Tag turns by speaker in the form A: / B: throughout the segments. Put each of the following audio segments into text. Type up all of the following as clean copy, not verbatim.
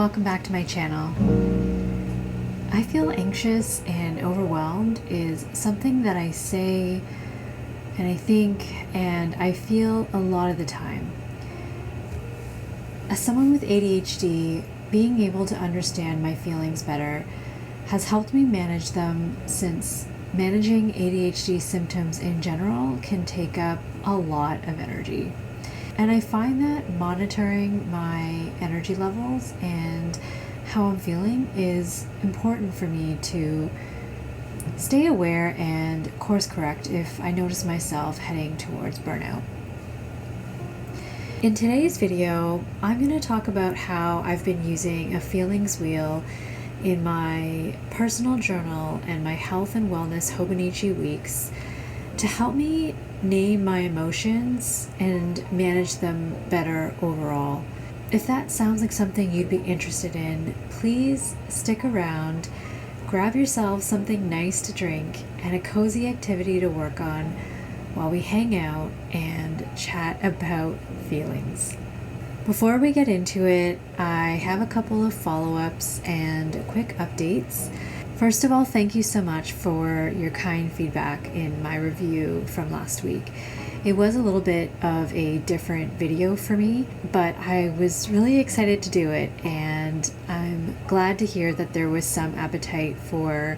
A: welcome back to my channel. I feel anxious and overwhelmed is something that I say and I think and I feel a lot of the time. As someone with ADHD, being able to understand my feelings better has helped me manage them, since managing ADHD symptoms in general can take up a lot of energy. And I find that monitoring my energy levels and how I'm feeling is important for me to stay aware and course correct if I notice myself heading towards burnout. In today's video, I'm going to talk about how I've been using a feelings wheel in my personal journal and my health and wellness hobonichi weeks to help me name my emotions and manage them better overall. If that sounds like something you'd be interested in, please stick around, grab yourself something nice to drink and a cozy activity to work on while we hang out and chat about feelings. Before we get into it, I have a couple of follow-ups and quick updates. First of all, thank you so much for your kind feedback in my review from last week. It was a little bit of a different video for me, but I was really excited to do it, and I'm glad to hear that there was some appetite for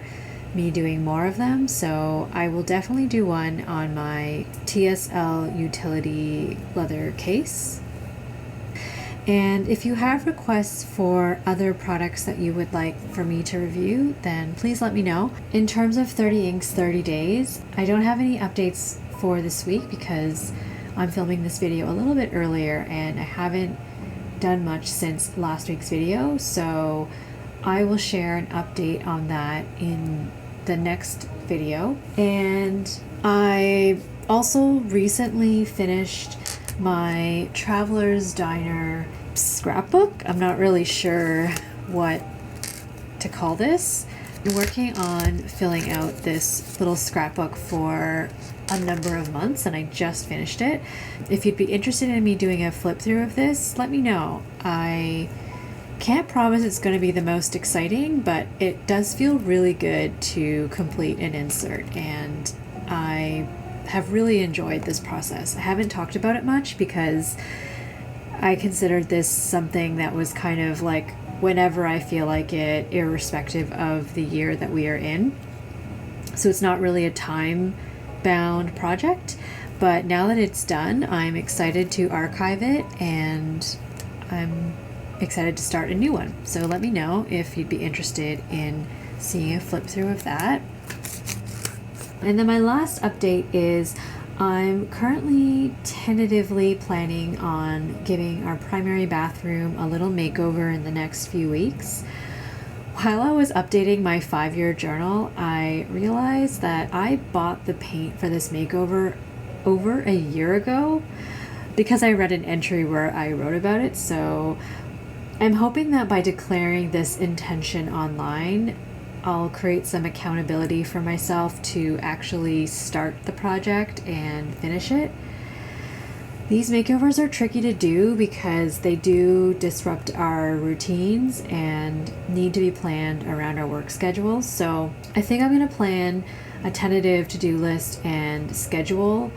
A: me doing more of them, so I will definitely do one on my TSL utility leather case. And if you have requests for other products that you would like for me to review, then please let me know. In terms of 30 Inks 30 Days, I don't have any updates for this week because I'm filming this video a little bit earlier and I haven't done much since last week's video, so I will share an update on that in the next video. And I also recently finished my Traveler's Diner scrapbook. I'm not really sure what to call this. I'm working on filling out this little scrapbook for a number of months and I just finished it. If you'd be interested in me doing a flip through of this, let me know. I can't promise it's going to be the most exciting, but it does feel really good to complete an insert, and I have really enjoyed this process. I haven't talked about it much because I considered this something that was kind of like whenever I feel like it, irrespective of the year that we are in. So it's not really a time-bound project, but now that it's done, I'm excited to archive it and I'm excited to start a new one. So let me know if you'd be interested in seeing a flip through of that. And then my last update is I'm currently tentatively planning on giving our primary bathroom a little makeover in the next few weeks. While I was updating my 5-year journal, I realized that I bought the paint for this makeover over a year ago because I read an entry where I wrote about it. So I'm hoping that by declaring this intention online, I'll create some accountability for myself to actually start the project and finish it. These makeovers are tricky to do because they do disrupt our routines and need to be planned around our work schedules. So I think I'm going to plan a tentative to-do list and schedule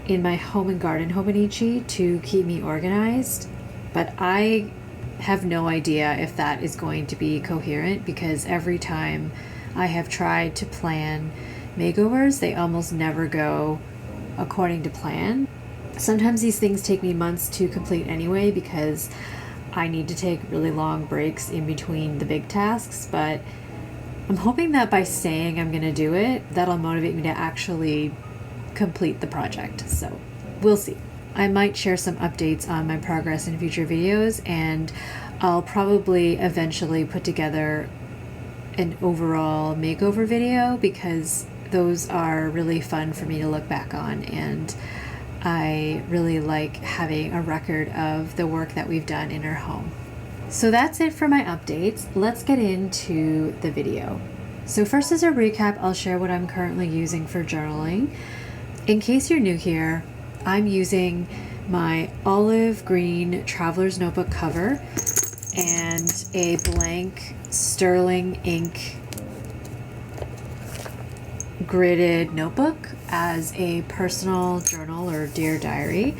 A: in my home and garden hobonichi to keep me organized. But I have no idea if that is going to be coherent because every time I have tried to plan makeovers, they almost never go according to plan. Sometimes these things take me months to complete anyway because I need to take really long breaks in between the big tasks, but I'm hoping that by saying I'm going to do it, that'll motivate me to actually complete the project. So we'll see. I might share some updates on my progress in future videos, and I'll probably eventually put together an overall makeover video because those are really fun for me to look back on, and I really like having a record of the work that we've done in our home. So that's it for my updates. Let's get into the video. So first, as a recap, I'll share what I'm currently using for journaling. In case you're new here, I'm using my olive green traveler's notebook cover, and a blank sterling ink gridded notebook as a personal journal or dear diary.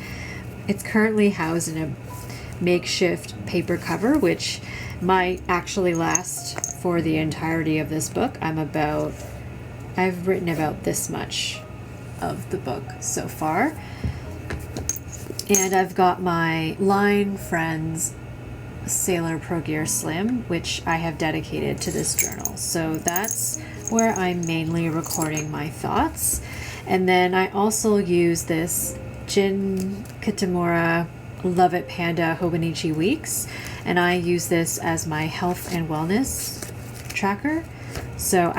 A: It's currently housed in a makeshift paper cover, which might actually last for the entirety of this book. I've written about this much of the book so far. And I've got my Line Friends Sailor Pro Gear Slim, which I have dedicated to this journal. So that's where I'm mainly recording my thoughts. And then I also use this Jin Kitamura Love It Panda Hobonichi Weeks, and I use this as my health and wellness tracker. So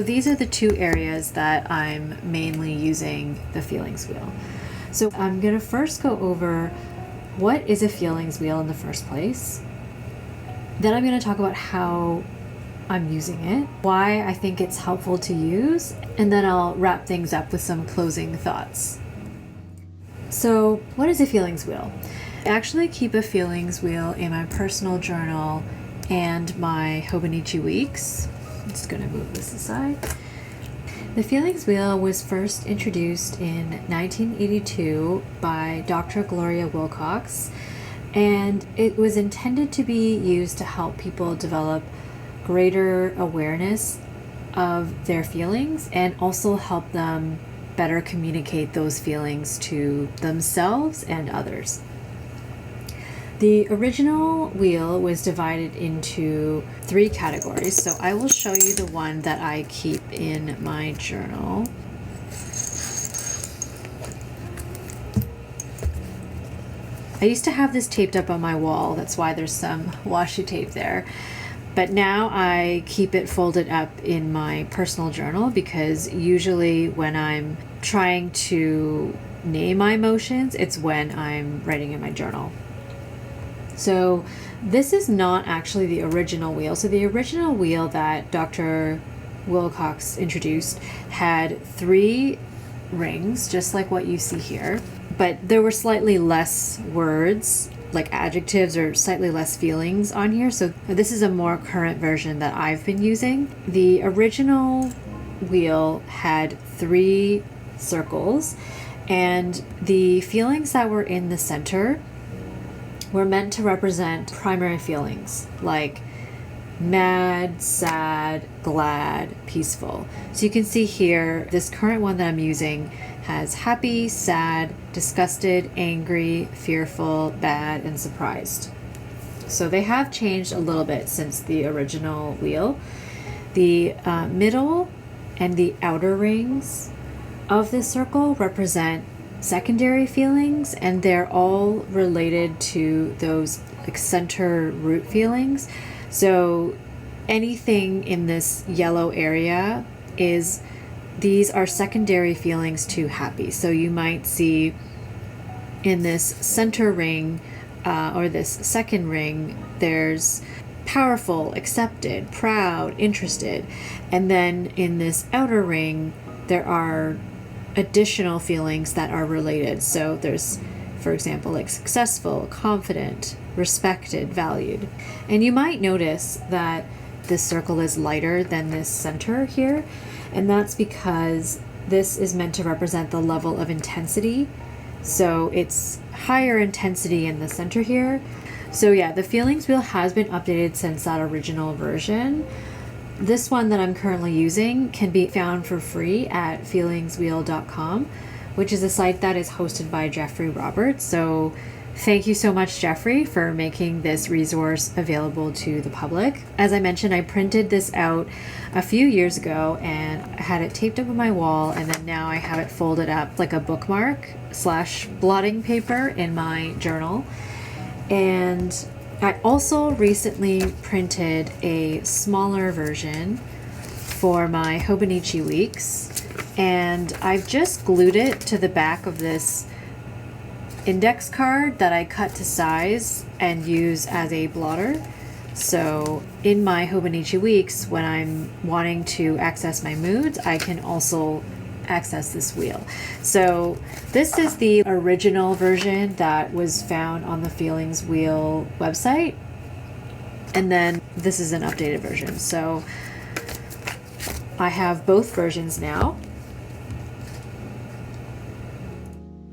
A: these are the two areas that I'm mainly using the feelings wheel. So I'm going to first go over what is a feelings wheel in the first place. Then I'm going to talk about how I'm using it, why I think it's helpful to use, and then I'll wrap things up with some closing thoughts. So what is a feelings wheel? I actually keep a feelings wheel in my personal journal and my Hobonichi Weeks. I'm just going to move this aside. The feelings wheel was first introduced in 1982 by Dr. Gloria Wilcox, and it was intended to be used to help people develop greater awareness of their feelings and also help them better communicate those feelings to themselves and others. The original wheel was divided into 3 categories, so I will show you the one that I keep in my journal. I used to have this taped up on my wall, that's why there's some washi tape there. But now I keep it folded up in my personal journal because usually when I'm trying to name my emotions, it's when I'm writing in my journal. So this is not actually the original wheel. So the original wheel that Dr. Wilcox introduced had 3 rings, just like what you see here. But there were slightly less words, like adjectives, or slightly less feelings on here. So this is a more current version that I've been using. The original wheel had 3 circles, and the feelings that were in the center were meant to represent primary feelings like mad, sad, glad, peaceful. So you can see here, this current one that I'm using has happy, sad, disgusted, angry, fearful, bad, and surprised. So they have changed a little bit since the original wheel. The middle and the outer rings of this circle represent secondary feelings, and they're all related to those like center root feelings. So anything in this yellow area these are secondary feelings to happy. So you might see in this center ring or this second ring, there's powerful, accepted, proud, interested. And then in this outer ring, there are additional feelings that are related. So there's, for example, like successful, confident, respected, valued. And you might notice that this circle is lighter than this center here. And that's because this is meant to represent the level of intensity. So it's higher intensity in the center here. So yeah, the feelings wheel has been updated since that original version. This one that I'm currently using can be found for free at feelingswheel.com, which is a site that is hosted by Jeffrey Roberts. So thank you so much, Jeffrey, for making this resource available to the public. As I mentioned, I printed this out a few years ago and I had it taped up on my wall, and then now I have it folded up like a bookmark / blotting paper in my journal. And I also recently printed a smaller version for my Hobonichi Weeks, and I've just glued it to the back of this index card that I cut to size and use as a blotter. So in my Hobonichi Weeks, when I'm wanting to access my moods, I can also access this wheel. So this is the original version that was found on the Feelings Wheel website. And then this is an updated version. So I have both versions now.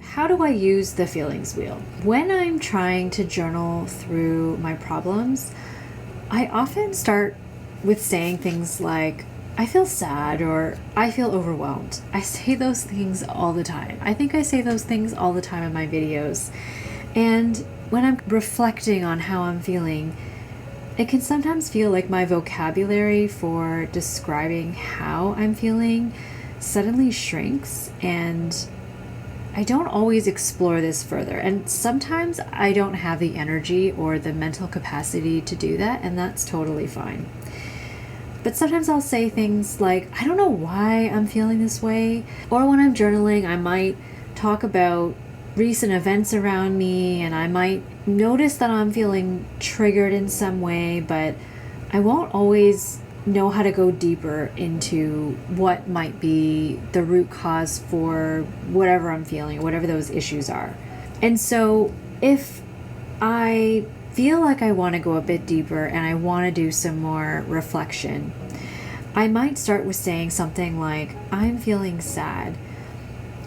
A: How do I use the feelings wheel? When I'm trying to journal through my problems, I often start with saying things like, I feel sad, or I feel overwhelmed. I say those things all the time. I think I say those things all the time in my videos. And when I'm reflecting on how I'm feeling, it can sometimes feel like my vocabulary for describing how I'm feeling suddenly shrinks, and I don't always explore this further. And sometimes I don't have the energy or the mental capacity to do that, and that's totally fine. But sometimes I'll say things like, I don't know why I'm feeling this way. Or when I'm journaling, I might talk about recent events around me, and I might notice that I'm feeling triggered in some way, but I won't always know how to go deeper into what might be the root cause for whatever I'm feeling, or whatever those issues are. And so if I feel like I want to go a bit deeper and I want to do some more reflection, I might start with saying something like, I'm feeling sad.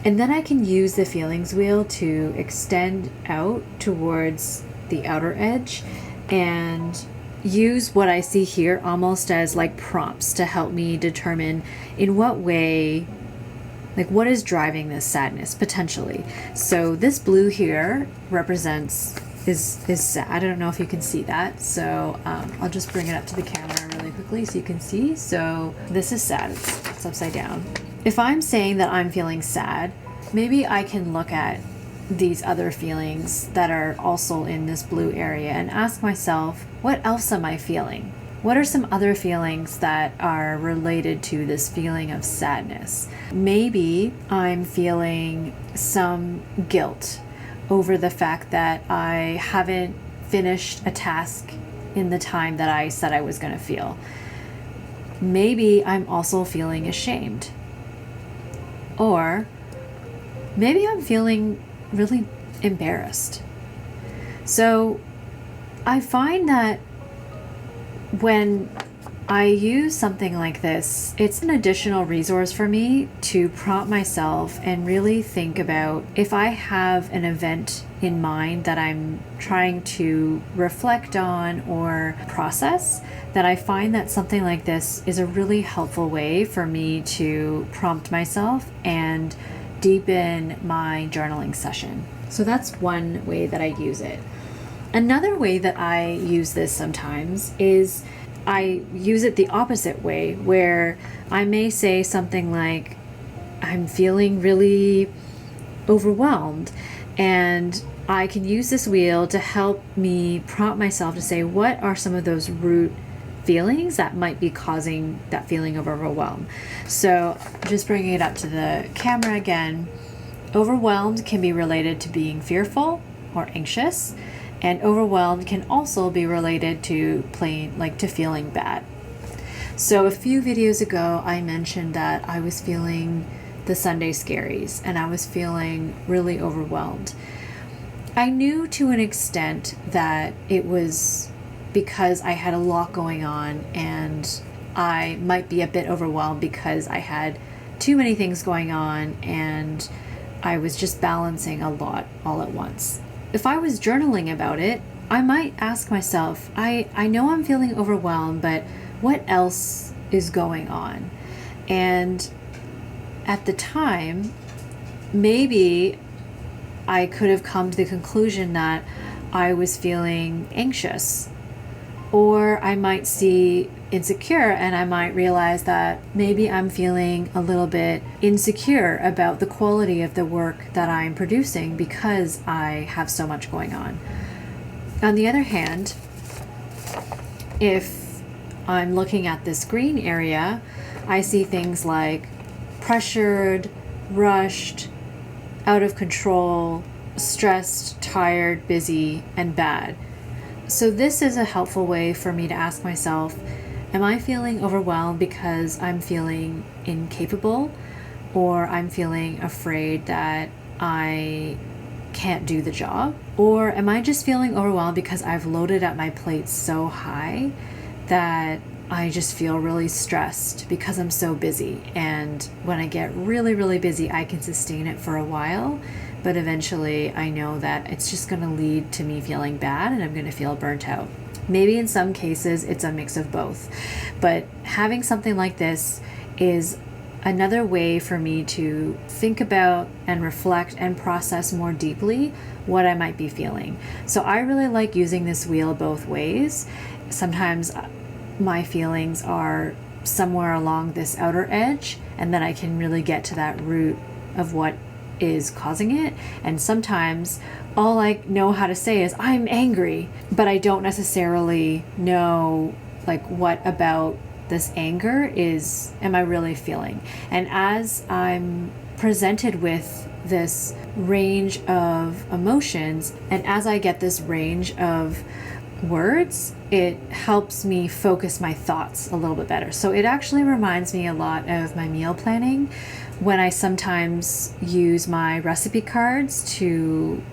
A: And then I can use the feelings wheel to extend out towards the outer edge and use what I see here almost as like prompts to help me determine in what way, like what is driving this sadness potentially. So this blue here represents is sad. I don't know if you can see that. So I'll just bring it up to the camera really quickly so you can see. So this is sad. It's upside down. If I'm saying that I'm feeling sad, maybe I can look at these other feelings that are also in this blue area and ask myself, what else am I feeling? What are some other feelings that are related to this feeling of sadness? Maybe I'm feeling some guilt over the fact that I haven't finished a task in the time that I said I was going to feel. Maybe I'm also feeling ashamed. Or maybe I'm feeling really embarrassed. So I find that when I use something like this, it's an additional resource for me to prompt myself and really think about if I have an event in mind that I'm trying to reflect on or process, that I find that something like this is a really helpful way for me to prompt myself and deepen my journaling session. So that's one way that I use it. Another way that I use this sometimes is I use it the opposite way, where I may say something like, I'm feeling really overwhelmed, and I can use this wheel to help me prompt myself to say, what are some of those root feelings that might be causing that feeling of overwhelm? So just bringing it up to the camera again, overwhelmed can be related to being fearful or anxious. And overwhelmed can also be related to to feeling bad. So a few videos ago, I mentioned that I was feeling the Sunday scaries and I was feeling really overwhelmed. I knew to an extent that it was because I had a lot going on and I might be a bit overwhelmed because I had too many things going on and I was just balancing a lot all at once. If I was journaling about it, I might ask myself, I know I'm feeling overwhelmed, but what else is going on? And at the time, maybe I could have come to the conclusion that I was feeling anxious. Or I might see insecure and I might realize that maybe I'm feeling a little bit insecure about the quality of the work that I'm producing because I have so much going on. On the other hand, if I'm looking at this green area, I see things like pressured, rushed, out of control, stressed, tired, busy, and bad. So this is a helpful way for me to ask myself, am I feeling overwhelmed because I'm feeling incapable, or I'm feeling afraid that I can't do the job? Or am I just feeling overwhelmed because I've loaded up my plate so high that I just feel really stressed because I'm so busy? And when I get really, really busy, I can sustain it for a while, but eventually I know that it's just going to lead to me feeling bad and I'm going to feel burnt out. Maybe in some cases it's a mix of both, but having something like this is another way for me to think about and reflect and process more deeply what I might be feeling. So I really like using this wheel both ways. Sometimes my feelings are somewhere along this outer edge, and then I can really get to that root of what is causing it. And sometimes all I know how to say is I'm angry, but I don't necessarily know like what about this anger am I really feeling. And as I'm presented with this range of emotions, and as I get this range of words, it helps me focus my thoughts a little bit better. So it actually reminds me a lot of my meal planning when I sometimes use my recipe cards to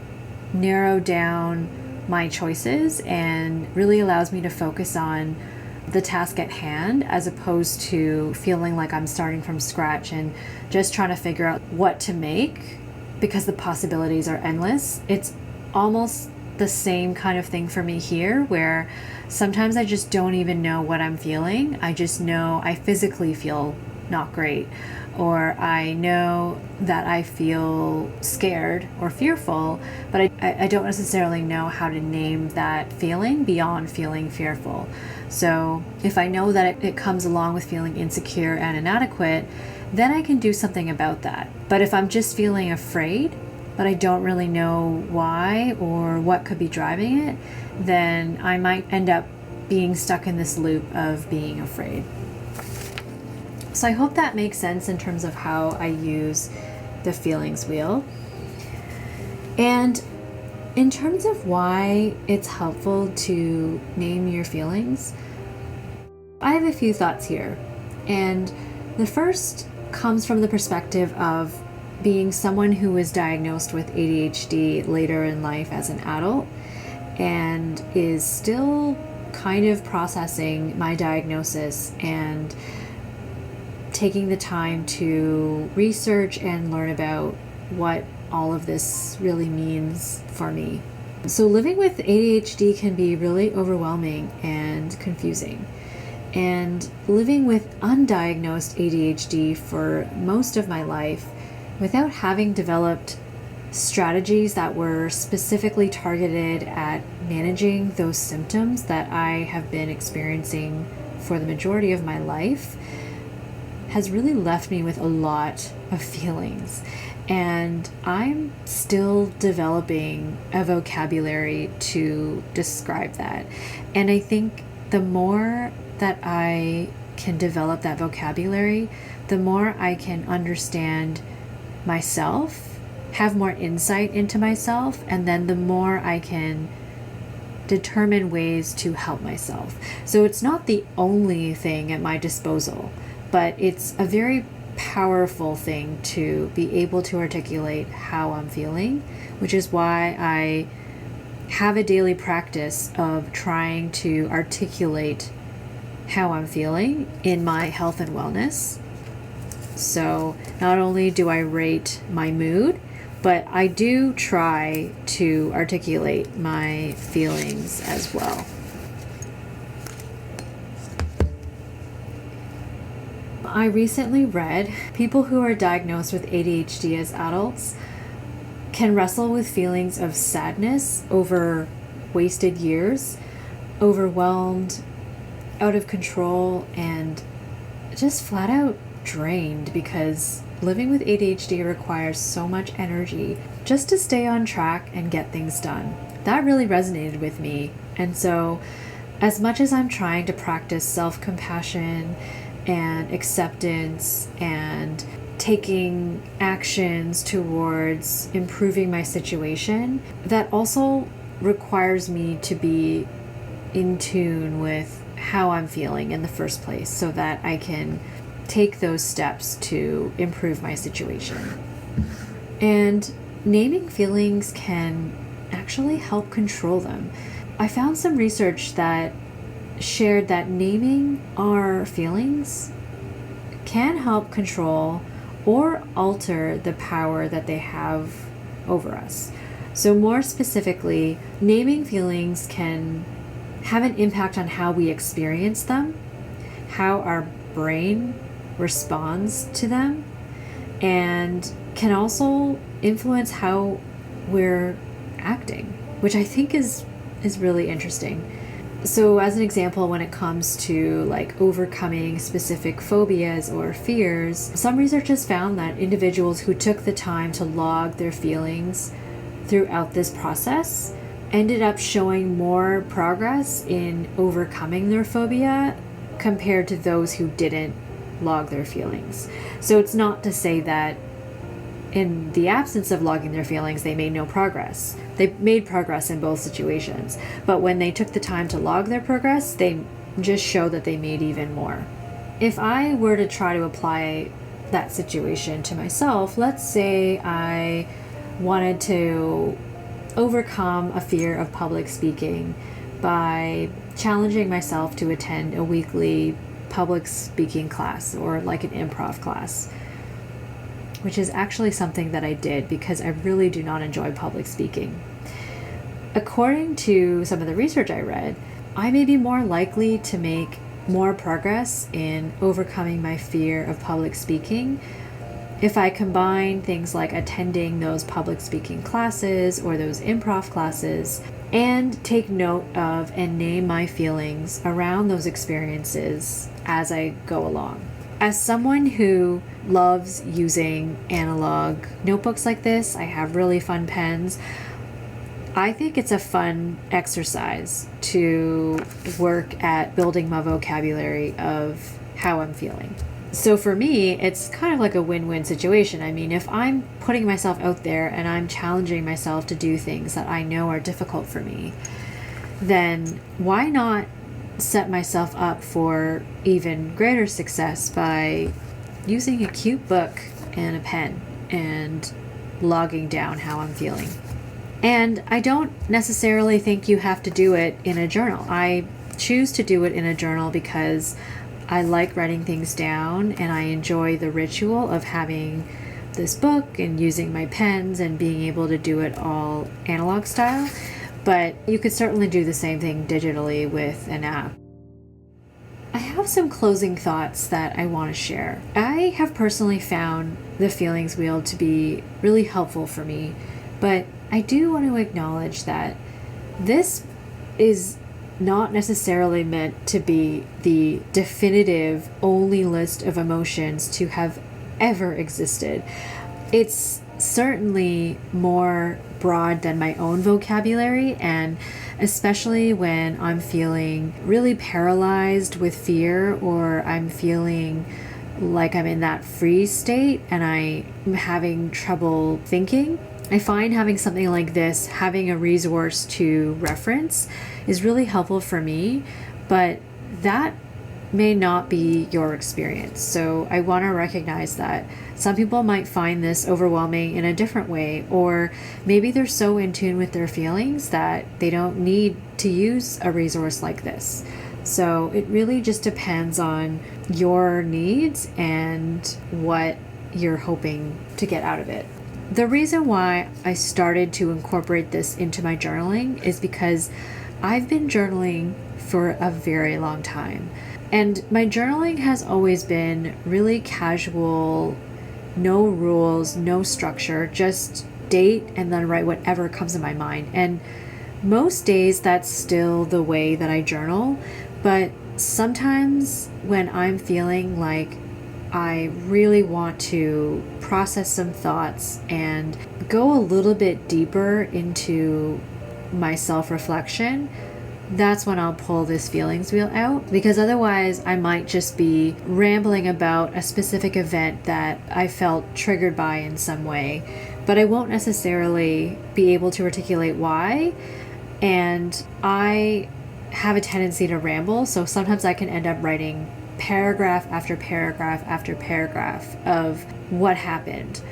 A: narrow down my choices, and really allows me to focus on the task at hand as opposed to feeling like I'm starting from scratch and just trying to figure out what to make because the possibilities are endless. It's almost the same kind of thing for me here, where sometimes I just don't even know what I'm feeling. I just know I physically feel not great, or I know that I feel scared or fearful, but I don't necessarily know how to name that feeling beyond feeling fearful. So if I know that it comes along with feeling insecure and inadequate, then I can do something about that. But if I'm just feeling afraid, but I don't really know why or what could be driving it, then I might end up being stuck in this loop of being afraid. So I hope that makes sense in terms of how I use the feelings wheel. And in terms of why it's helpful to name your feelings, I have a few thoughts here. And the first comes from the perspective of being someone who was diagnosed with ADHD later in life as an adult and is still kind of processing my diagnosis and taking the time to research and learn about what all of this really means for me. So living with ADHD can be really overwhelming and confusing. And living with undiagnosed ADHD for most of my life, without having developed strategies that were specifically targeted at managing those symptoms that I have been experiencing for the majority of my life, has really left me with a lot of feelings. And I'm still developing a vocabulary to describe that. And I think the more that I can develop that vocabulary, the more I can understand myself, have more insight into myself, and then the more I can determine ways to help myself. So it's not the only thing at my disposal, but it's a very powerful thing to be able to articulate how I'm feeling, which is why I have a daily practice of trying to articulate how I'm feeling in my health and wellness. So not only do I rate my mood, but I do try to articulate my feelings as well. I recently read people who are diagnosed with ADHD as adults can wrestle with feelings of sadness over wasted years, overwhelmed, out of control, and just flat out drained, because living with ADHD requires so much energy just to stay on track and get things done. That really resonated with me. And so as much as I'm trying to practice self-compassion and acceptance and taking actions towards improving my situation, that also requires me to be in tune with how I'm feeling in the first place so that I can take those steps to improve my situation. And naming feelings can actually help control them. I found some research that shared that naming our feelings can help control or alter the power that they have over us. So more specifically, naming feelings can have an impact on how we experience them, how our brain responds to them, and can also influence how we're acting, which I think is really interesting. So as an example, when it comes to like overcoming specific phobias or fears, some research has found that individuals who took the time to log their feelings throughout this process ended up showing more progress in overcoming their phobia compared to those who didn't log their feelings. So it's not to say that in the absence of logging their feelings, they made no progress. They made progress in both situations. But when they took the time to log their progress, they just show that they made even more. If I were to try to apply that situation to myself, let's say I wanted to overcome a fear of public speaking by challenging myself to attend a weekly public speaking class or like an improv class, which is actually something that I did because I really do not enjoy public speaking. According to some of the research I read, I may be more likely to make more progress in overcoming my fear of public speaking if I combine things like attending those public speaking classes or those improv classes and take note of and name my feelings around those experiences as I go along. As someone who loves using analog notebooks like this, I have really fun pens. I think it's a fun exercise to work at building my vocabulary of how I'm feeling. So for me, it's kind of like a win-win situation. I mean, if I'm putting myself out there and I'm challenging myself to do things that I know are difficult for me, then why not set myself up for even greater success by using a cute book and a pen and logging down how I'm feeling. And I don't necessarily think you have to do it in a journal. I choose to do it in a journal because I like writing things down and I enjoy the ritual of having this book and using my pens and being able to do it all analog style. But you could certainly do the same thing digitally with an app. I have some closing thoughts that I want to share. I have personally found the feelings wheel to be really helpful for me, but I do want to acknowledge that this is not necessarily meant to be the definitive only list of emotions to have ever existed. It's certainly more broad than my own vocabulary, and especially when I'm feeling really paralyzed with fear or I'm feeling like I'm in that freeze state and I'm having trouble thinking. I find having something like this, having a resource to reference, is really helpful for me, but that may not be your experience. So I want to recognize that some people might find this overwhelming in a different way, or maybe they're so in tune with their feelings that they don't need to use a resource like this. So it really just depends on your needs and what you're hoping to get out of it. The reason why I started to incorporate this into my journaling is because I've been journaling for a very long time. And my journaling has always been really casual, no rules, no structure, just date and then write whatever comes in my mind. And most days that's still the way that I journal, but sometimes when I'm feeling like I really want to process some thoughts and go a little bit deeper into my self-reflection, that's when I'll pull this feelings wheel out, because otherwise I might just be rambling about a specific event that I felt triggered by in some way, but I won't necessarily be able to articulate why. And I have a tendency to ramble, so sometimes I can end up writing paragraph after paragraph after paragraph of what happened.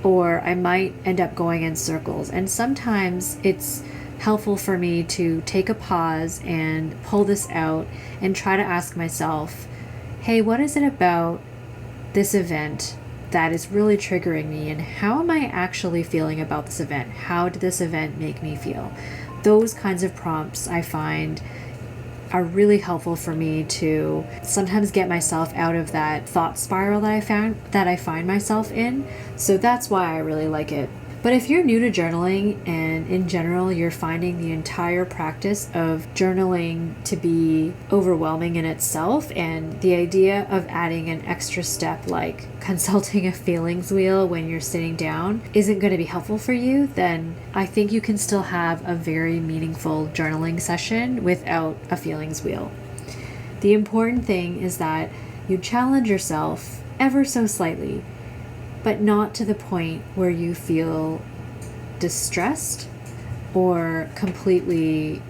A: or I might end up going in circles. And sometimes it's helpful for me to take a pause and pull this out and try to ask myself, hey, what is it about this event that is really triggering me, and how am I actually feeling about this event? How did this event make me feel? Those kinds of prompts I find are really helpful for me to sometimes get myself out of that thought spiral that I find myself in. So that's why I really like it. But if you're new to journaling and in general you're finding the entire practice of journaling to be overwhelming in itself, and the idea of adding an extra step like consulting a feelings wheel when you're sitting down isn't going to be helpful for you, then I think you can still have a very meaningful journaling session without a feelings wheel. The important thing is that you challenge yourself ever so slightly, but not to the point where you feel distressed or completely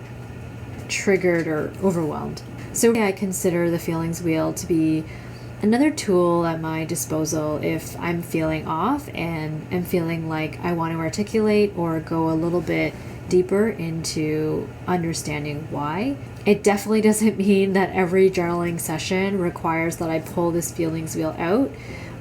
A: triggered or overwhelmed. So I consider the feelings wheel to be another tool at my disposal if I'm feeling off and am feeling like I want to articulate or go a little bit deeper into understanding why. It definitely doesn't mean that every journaling session requires that I pull this feelings wheel out,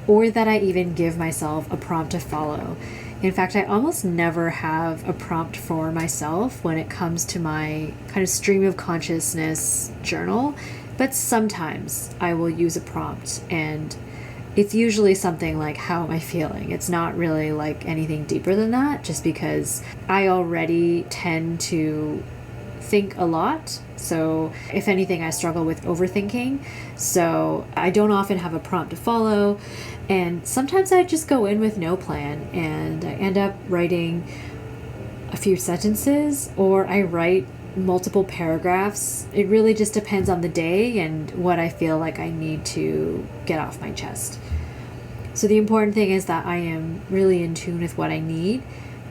A: or that I even give myself a prompt to follow. In fact, I almost never have a prompt for myself when it comes to my kind of stream of consciousness journal, but sometimes I will use a prompt, and it's usually something like, how am I feeling? It's not really like anything deeper than that, just because I already tend to think a lot. So if anything, I struggle with overthinking. So I don't often have a prompt to follow. And sometimes I just go in with no plan and I end up writing a few sentences, or I write multiple paragraphs. It really just depends on the day and what I feel like I need to get off my chest. So the important thing is that I am really in tune with what I need.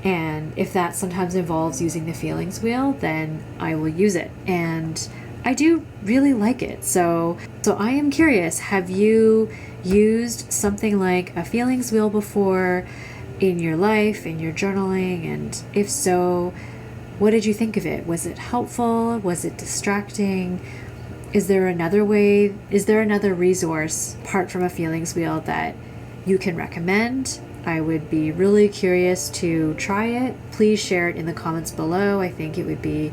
A: And if that sometimes involves using the feelings wheel, then I will use it. And I do really like it. So I am curious, have you used something like a feelings wheel before in your life, in your journaling? And if so, what did you think of it? Was it helpful? Was it distracting? Is there another way? Is there another resource apart from a feelings wheel that you can recommend? I would be really curious to try it. Please share it in the comments below. I think it would be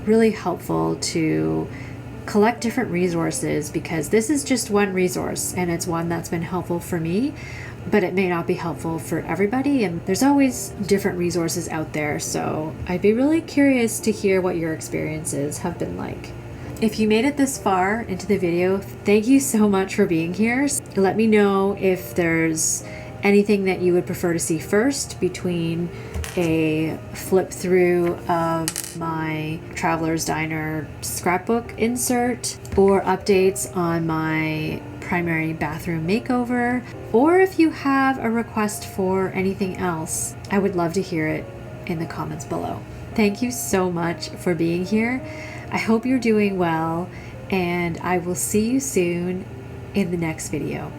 A: really helpful to collect different resources, because this is just one resource and it's one that's been helpful for me, but it may not be helpful for everybody, and there's always different resources out there. So I'd be really curious to hear what your experiences have been like. If you made it this far into the video, thank you so much for being here. Let me know if there's anything that you would prefer to see first between a flip through of my Traveler's Diner scrapbook insert, or updates on my primary bathroom makeover, or if you have a request for anything else, I would love to hear it in the comments below. Thank you so much for being here. I hope you're doing well, and I will see you soon in the next video.